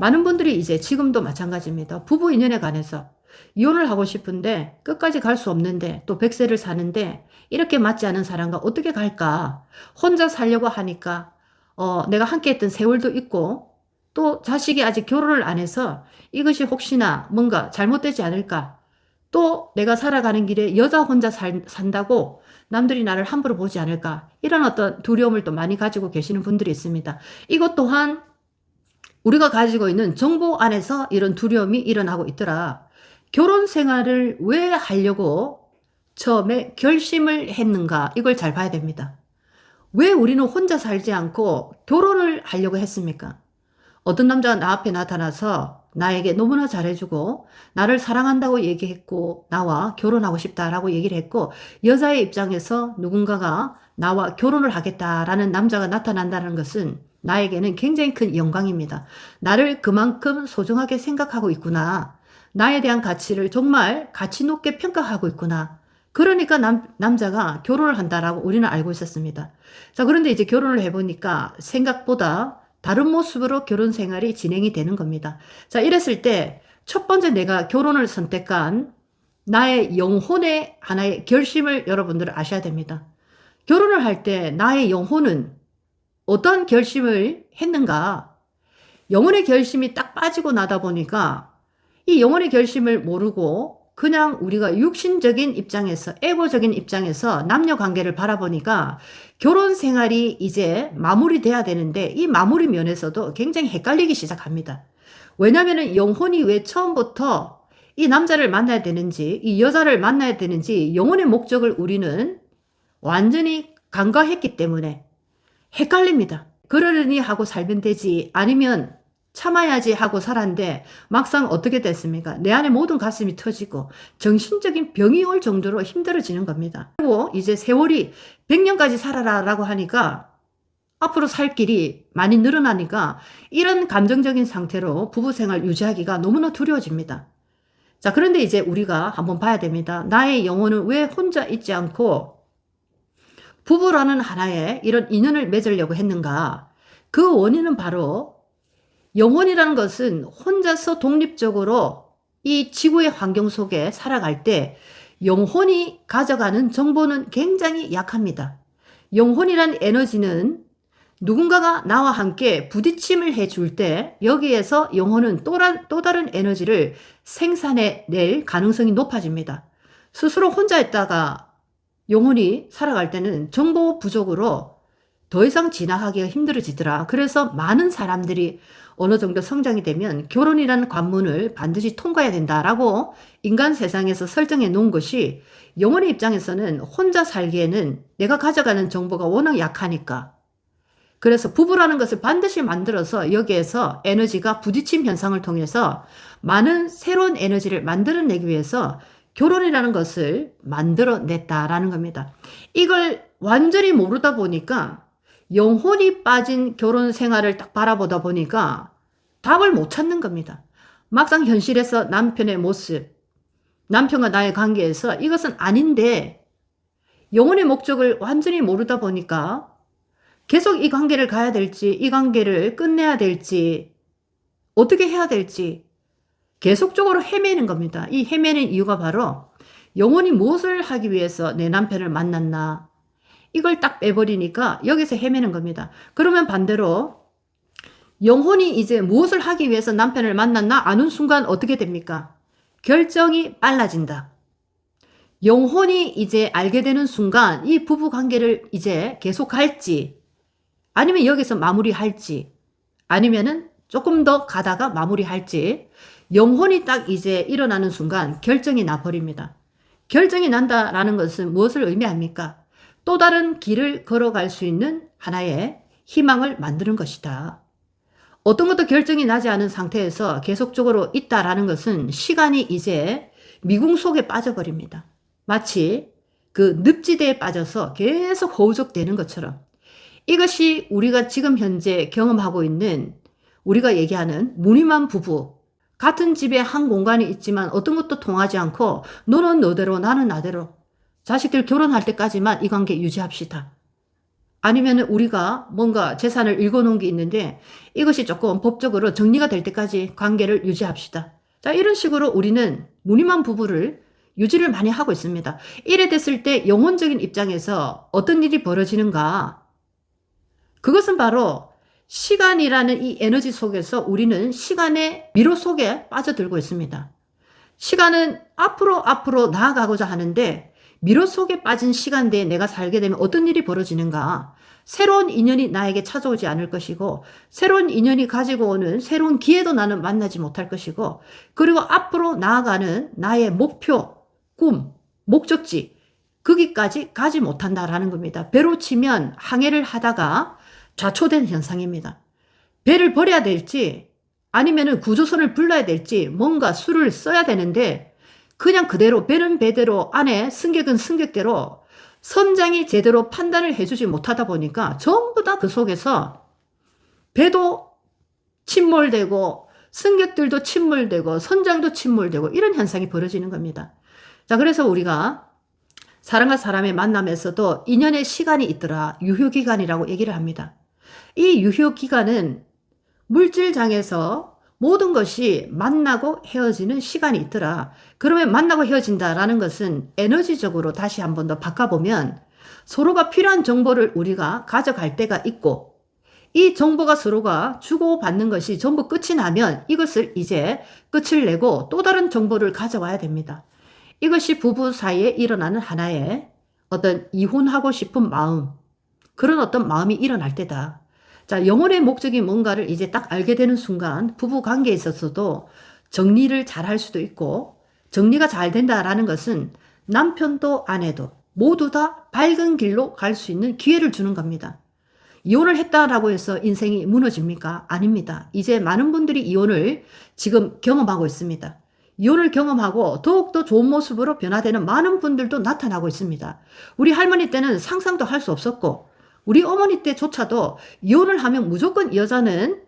많은 분들이 이제 지금도 마찬가지입니다. 부부 인연에 관해서 이혼을 하고 싶은데 끝까지 갈 수 없는데 또 백세를 사는데 이렇게 맞지 않은 사람과 어떻게 갈까? 혼자 살려고 하니까 내가 함께 했던 세월도 있고 또 자식이 아직 결혼을 안 해서 이것이 혹시나 뭔가 잘못되지 않을까? 또 내가 살아가는 길에 여자 혼자 산다고 남들이 나를 함부로 보지 않을까? 이런 어떤 두려움을 또 많이 가지고 계시는 분들이 있습니다. 이것 또한 우리가 가지고 있는 정보 안에서 이런 두려움이 일어나고 있더라. 결혼 생활을 왜 하려고 처음에 결심을 했는가? 이걸 잘 봐야 됩니다. 왜 우리는 혼자 살지 않고 결혼을 하려고 했습니까? 어떤 남자가 나 앞에 나타나서 나에게 너무나 잘해주고 나를 사랑한다고 얘기했고 나와 결혼하고 싶다라고 얘기를 했고 여자의 입장에서 누군가가 나와 결혼을 하겠다라는 남자가 나타난다는 것은 나에게는 굉장히 큰 영광입니다. 나를 그만큼 소중하게 생각하고 있구나. 나에 대한 가치를 정말 가치 높게 평가하고 있구나. 그러니까 남자가 결혼을 한다라고 우리는 알고 있었습니다. 자, 그런데 이제 결혼을 해보니까 생각보다 다른 모습으로 결혼 생활이 진행이 되는 겁니다. 자, 이랬을 때 첫 번째 내가 결혼을 선택한 나의 영혼의 하나의 결심을 여러분들은 아셔야 됩니다. 결혼을 할 때 나의 영혼은 어떤 결심을 했는가? 영혼의 결심이 딱 빠지고 나다 보니까 이 영혼의 결심을 모르고 그냥 우리가 육신적인 입장에서 에고적인 입장에서 남녀 관계를 바라보니까 결혼 생활이 이제 마무리돼야 되는데 이 마무리 면에서도 굉장히 헷갈리기 시작합니다. 왜냐하면 영혼이 왜 처음부터 이 남자를 만나야 되는지 이 여자를 만나야 되는지 영혼의 목적을 우리는 완전히 간과했기 때문에 헷갈립니다. 그러려니 하고 살면 되지 아니면 참아야지 하고 살았는데 막상 어떻게 됐습니까? 내 안에 모든 가슴이 터지고 정신적인 병이 올 정도로 힘들어지는 겁니다. 그리고 이제 세월이 100년까지 살아라 라고 하니까 앞으로 살 길이 많이 늘어나니까 이런 감정적인 상태로 부부생활 유지하기가 너무나 두려워집니다. 자, 그런데 이제 우리가 한번 봐야 됩니다. 나의 영혼은 왜 혼자 있지 않고 부부라는 하나의 이런 인연을 맺으려고 했는가? 그 원인은 바로 영혼이라는 것은 혼자서 독립적으로 이 지구의 환경 속에 살아갈 때 영혼이 가져가는 정보는 굉장히 약합니다. 영혼이란 에너지는 누군가가 나와 함께 부딪힘을 해줄 때 여기에서 영혼은 또 다른 에너지를 생산해낼 가능성이 높아집니다. 스스로 혼자 있다가 영혼이 살아갈 때는 정보 부족으로 더 이상 진화하기가 힘들어지더라. 그래서 많은 사람들이 어느 정도 성장이 되면 결혼이라는 관문을 반드시 통과해야 된다라고 인간 세상에서 설정해 놓은 것이 영혼의 입장에서는 혼자 살기에는 내가 가져가는 정보가 워낙 약하니까 그래서 부부라는 것을 반드시 만들어서 여기에서 에너지가 부딪힘 현상을 통해서 많은 새로운 에너지를 만들어내기 위해서 결혼이라는 것을 만들어냈다라는 겁니다. 이걸 완전히 모르다 보니까 영혼이 빠진 결혼 생활을 딱 바라보다 보니까 답을 못 찾는 겁니다. 막상 현실에서 남편의 모습, 남편과 나의 관계에서 이것은 아닌데 영혼의 목적을 완전히 모르다 보니까 계속 이 관계를 가야 될지 이 관계를 끝내야 될지 어떻게 해야 될지 계속적으로 헤매는 겁니다. 이 헤매는 이유가 바로 영혼이 무엇을 하기 위해서 내 남편을 만났나 이걸 딱 빼버리니까 여기서 헤매는 겁니다. 그러면 반대로 영혼이 이제 무엇을 하기 위해서 남편을 만났나 아는 순간 어떻게 됩니까? 결정이 빨라진다. 영혼이 이제 알게 되는 순간 이 부부 관계를 이제 계속할지 아니면 여기서 마무리할지 아니면은 조금 더 가다가 마무리할지 영혼이 딱 이제 일어나는 순간 결정이 나버립니다. 결정이 난다라는 것은 무엇을 의미합니까? 또 다른 길을 걸어갈 수 있는 하나의 희망을 만드는 것이다. 어떤 것도 결정이 나지 않은 상태에서 계속적으로 있다라는 것은 시간이 이제 미궁 속에 빠져버립니다. 마치 그 늪지대에 빠져서 계속 허우적대는 것처럼 이것이 우리가 지금 현재 경험하고 있는 우리가 얘기하는 무늬만 부부 같은 집에 한 공간이 있지만 어떤 것도 통하지 않고 너는 너대로 나는 나대로 자식들 결혼할 때까지만 이 관계 유지합시다. 아니면 우리가 뭔가 재산을 읽어놓은 게 있는데 이것이 조금 법적으로 정리가 될 때까지 관계를 유지합시다. 자, 이런 식으로 우리는 무늬만 부부를 유지를 많이 하고 있습니다. 이래 됐을 때 영혼적인 입장에서 어떤 일이 벌어지는가? 그것은 바로 시간이라는 이 에너지 속에서 우리는 시간의 미로 속에 빠져들고 있습니다. 시간은 앞으로 나아가고자 하는데 미로 속에 빠진 시간대에 내가 살게 되면 어떤 일이 벌어지는가? 새로운 인연이 나에게 찾아오지 않을 것이고 새로운 인연이 가지고 오는 새로운 기회도 나는 만나지 못할 것이고 그리고 앞으로 나아가는 나의 목표, 꿈, 목적지 거기까지 가지 못한다라는 겁니다. 배로 치면 항해를 하다가 좌초된 현상입니다. 배를 버려야 될지 아니면은 구조선을 불러야 될지 뭔가 수를 써야 되는데 그냥 그대로 배는 배대로 안에 승객은 승객대로 선장이 제대로 판단을 해주지 못하다 보니까 전부 다 그 속에서 배도 침몰되고 승객들도 침몰되고 선장도 침몰되고 이런 현상이 벌어지는 겁니다. 자, 그래서 우리가 사람과 사람의 만남에서도 인연의 시간이 있더라. 유효기간이라고 얘기를 합니다. 이 유효기간은 물질장에서 모든 것이 만나고 헤어지는 시간이 있더라. 그러면 만나고 헤어진다라는 것은 에너지적으로 다시 한 번 더 바꿔보면 서로가 필요한 정보를 우리가 가져갈 때가 있고 이 정보가 서로가 주고받는 것이 전부 끝이 나면 이것을 이제 끝을 내고 또 다른 정보를 가져와야 됩니다. 이것이 부부 사이에 일어나는 하나의 어떤 이혼하고 싶은 마음, 그런 어떤 마음이 일어날 때다. 자, 영혼의 목적이 뭔가를 이제 딱 알게 되는 순간 부부 관계에 있어서도 정리를 잘 할 수도 있고 정리가 잘 된다라는 것은 남편도 아내도 모두 다 밝은 길로 갈 수 있는 기회를 주는 겁니다. 이혼을 했다라고 해서 인생이 무너집니까? 아닙니다. 이제 많은 분들이 이혼을 지금 경험하고 있습니다. 이혼을 경험하고 더욱더 좋은 모습으로 변화되는 많은 분들도 나타나고 있습니다. 우리 할머니 때는 상상도 할 수 없었고 우리 어머니 때조차도 이혼을 하면 무조건 여자는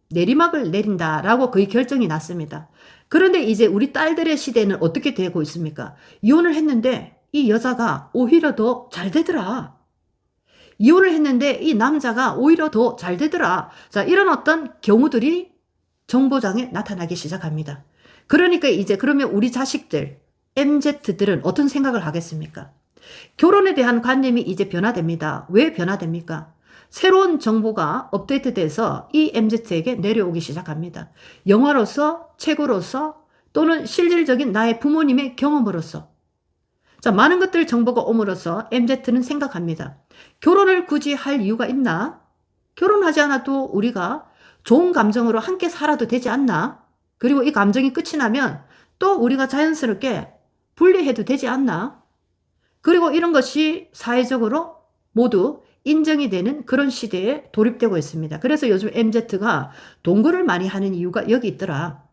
내리막을 내린다라고 거의 결정이 났습니다. 그런데 이제 우리 딸들의 시대는 어떻게 되고 있습니까? 이혼을 했는데 이 여자가 오히려 더 잘 되더라. 이혼을 했는데 이 남자가 오히려 더 잘 되더라. 자, 이런 어떤 경우들이 정보장에 나타나기 시작합니다. 그러니까 이제 그러면 우리 자식들, MZ들은 어떤 생각을 하겠습니까? 결혼에 대한 관념이 이제 변화됩니다. 왜 변화됩니까? 새로운 정보가 업데이트돼서 이 MZ에게 내려오기 시작합니다. 영화로서, 책으로서 또는 실질적인 나의 부모님의 경험으로서. 자, 많은 것들 정보가 옴으로써 MZ는 생각합니다. 결혼을 굳이 할 이유가 있나? 결혼하지 않아도 우리가 좋은 감정으로 함께 살아도 되지 않나? 그리고 이 감정이 끝이 나면 또 우리가 자연스럽게 분리해도 되지 않나? 그리고 이런 것이 사회적으로 모두 인정이 되는 그런 시대에 돌입되고 있습니다. 그래서 요즘 MZ가 동거를 많이 하는 이유가 여기 있더라.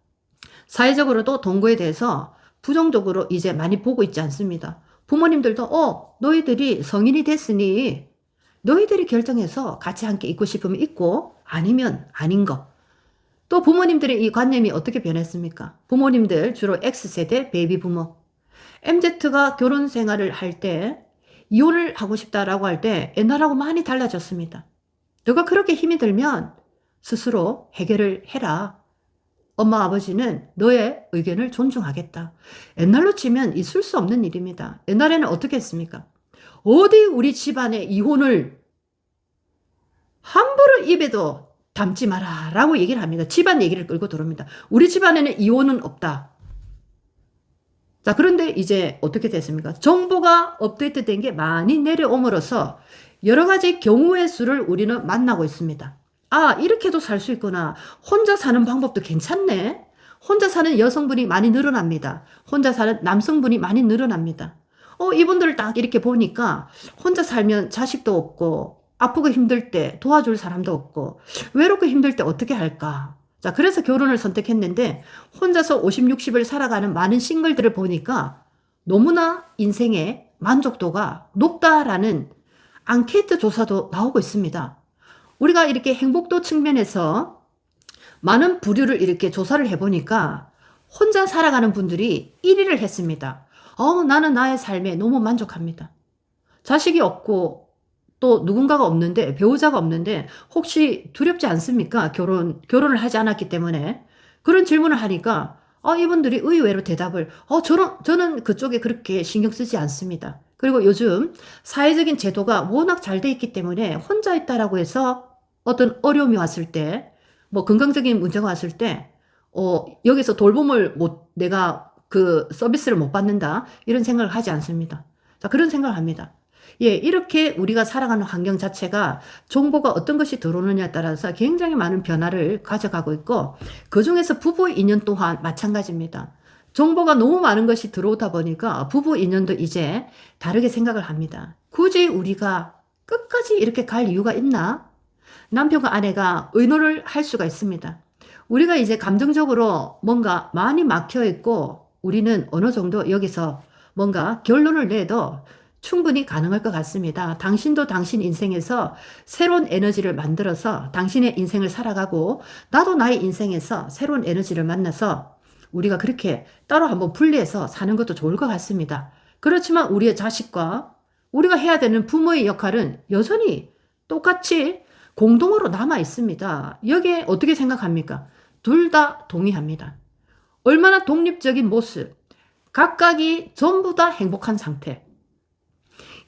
사회적으로도 동거에 대해서 부정적으로 이제 많이 보고 있지 않습니다. 부모님들도 너희들이 성인이 됐으니 너희들이 결정해서 같이 함께 있고 싶으면 있고 아니면 아닌 거. 또 부모님들의 이 관념이 어떻게 변했습니까? 부모님들 주로 X세대 베이비 부모. MZ가 결혼 생활을 할 때 이혼을 하고 싶다라고 할 때 옛날하고 많이 달라졌습니다. 너가 그렇게 힘이 들면 스스로 해결을 해라. 엄마 아버지는 너의 의견을 존중하겠다. 옛날로 치면 있을 수 없는 일입니다. 옛날에는 어떻게 했습니까? 어디 우리 집안에 이혼을 함부로 입에도 담지 마라 라고 얘기를 합니다. 집안 얘기를 끌고 들어옵니다. 우리 집안에는 이혼은 없다. 자, 그런데 이제 어떻게 됐습니까? 정보가 업데이트된 게 많이 내려옴으로써 여러 가지 경우의 수를 우리는 만나고 있습니다. 아, 이렇게도 살 수 있구나. 혼자 사는 방법도 괜찮네. 혼자 사는 여성분이 많이 늘어납니다. 혼자 사는 남성분이 많이 늘어납니다. 이분들을 딱 이렇게 보니까 혼자 살면 자식도 없고 아프고 힘들 때 도와줄 사람도 없고 외롭고 힘들 때 어떻게 할까? 자, 그래서 결혼을 선택했는데 혼자서 50, 60을 살아가는 많은 싱글들을 보니까 너무나 인생의 만족도가 높다라는 앙케이트 조사도 나오고 있습니다. 우리가 이렇게 행복도 측면에서 많은 부류를 이렇게 조사를 해보니까 혼자 살아가는 분들이 1위를 했습니다. 나는 나의 삶에 너무 만족합니다. 자식이 없고 또 누군가가 없는데, 배우자가 없는데 혹시 두렵지 않습니까? 결혼을 하지 않았기 때문에. 그런 질문을 하니까 이분들이 의외로 대답을 저는 그쪽에 그렇게 신경 쓰지 않습니다. 그리고 요즘 사회적인 제도가 워낙 잘 돼 있기 때문에 혼자 있다라고 해서 어떤 어려움이 왔을 때, 뭐 건강적인 문제가 왔을 때 여기서 돌봄을 내가 그 서비스를 못 받는다, 이런 생각을 하지 않습니다. 자, 그런 생각을 합니다. 예, 이렇게 우리가 살아가는 환경 자체가 정보가 어떤 것이 들어오느냐에 따라서 굉장히 많은 변화를 가져가고 있고, 그중에서 부부 인연 또한 마찬가지입니다. 정보가 너무 많은 것이 들어오다 보니까 부부 인연도 이제 다르게 생각을 합니다. 굳이 우리가 끝까지 이렇게 갈 이유가 있나? 남편과 아내가 의논을 할 수가 있습니다. 우리가 이제 감정적으로 뭔가 많이 막혀 있고 우리는 어느 정도 여기서 뭔가 결론을 내도 충분히 가능할 것 같습니다. 당신도 당신 인생에서 새로운 에너지를 만들어서 당신의 인생을 살아가고, 나도 나의 인생에서 새로운 에너지를 만나서 우리가 그렇게 따로 한번 분리해서 사는 것도 좋을 것 같습니다. 그렇지만 우리의 자식과 우리가 해야 되는 부모의 역할은 여전히 똑같이 공동으로 남아 있습니다. 여기에 어떻게 생각합니까? 둘 다 동의합니다. 얼마나 독립적인 모습, 각각이 전부 다 행복한 상태.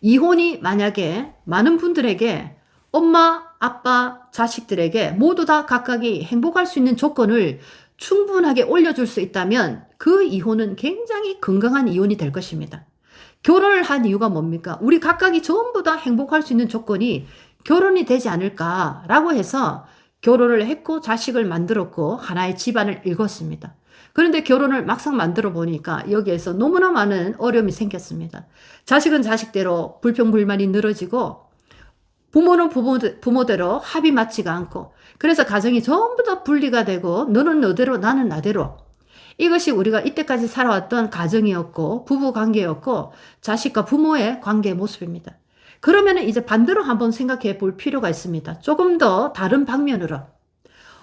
이혼이 만약에 많은 분들에게, 엄마, 아빠, 자식들에게 모두 다 각각이 행복할 수 있는 조건을 충분하게 올려줄 수 있다면 그 이혼은 굉장히 건강한 이혼이 될 것입니다. 결혼을 한 이유가 뭡니까? 우리 각각이 전부 다 행복할 수 있는 조건이 결혼이 되지 않을까라고 해서 결혼을 했고 자식을 만들었고 하나의 집안을 일궜습니다. 그런데 결혼을 막상 만들어 보니까 여기에서 너무나 많은 어려움이 생겼습니다. 자식은 자식대로 불평불만이 늘어지고, 부모는 부모대로 합이 맞지가 않고, 그래서 가정이 전부 다 분리가 되고 너는 너대로 나는 나대로, 이것이 우리가 이때까지 살아왔던 가정이었고 부부 관계였고 자식과 부모의 관계의 모습입니다. 그러면 이제 반대로 한번 생각해 볼 필요가 있습니다. 조금 더 다른 방면으로.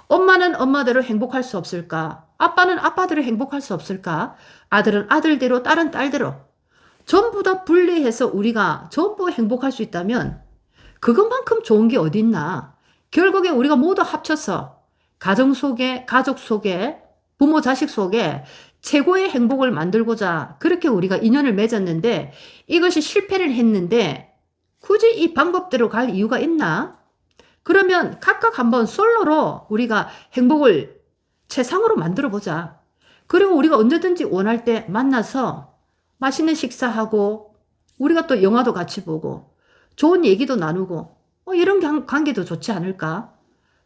엄마는 엄마대로 행복할 수 없을까? 아빠는 아빠대로 행복할 수 없을까? 아들은 아들대로, 딸은 딸대로. 전부 다 분리해서 우리가 전부 행복할 수 있다면 그것만큼 좋은 게 어디 있나? 결국에 우리가 모두 합쳐서 가정 속에, 가족 속에, 부모 자식 속에 최고의 행복을 만들고자 그렇게 우리가 인연을 맺었는데, 이것이 실패를 했는데 굳이 이 방법대로 갈 이유가 있나? 그러면 각각 한번 솔로로 우리가 행복을 최상으로 만들어 보자. 그리고 우리가 언제든지 원할 때 만나서 맛있는 식사하고, 우리가 또 영화도 같이 보고 좋은 얘기도 나누고 이런 관계도 좋지 않을까?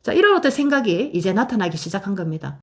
자, 이런 어떤 생각이 이제 나타나기 시작한 겁니다.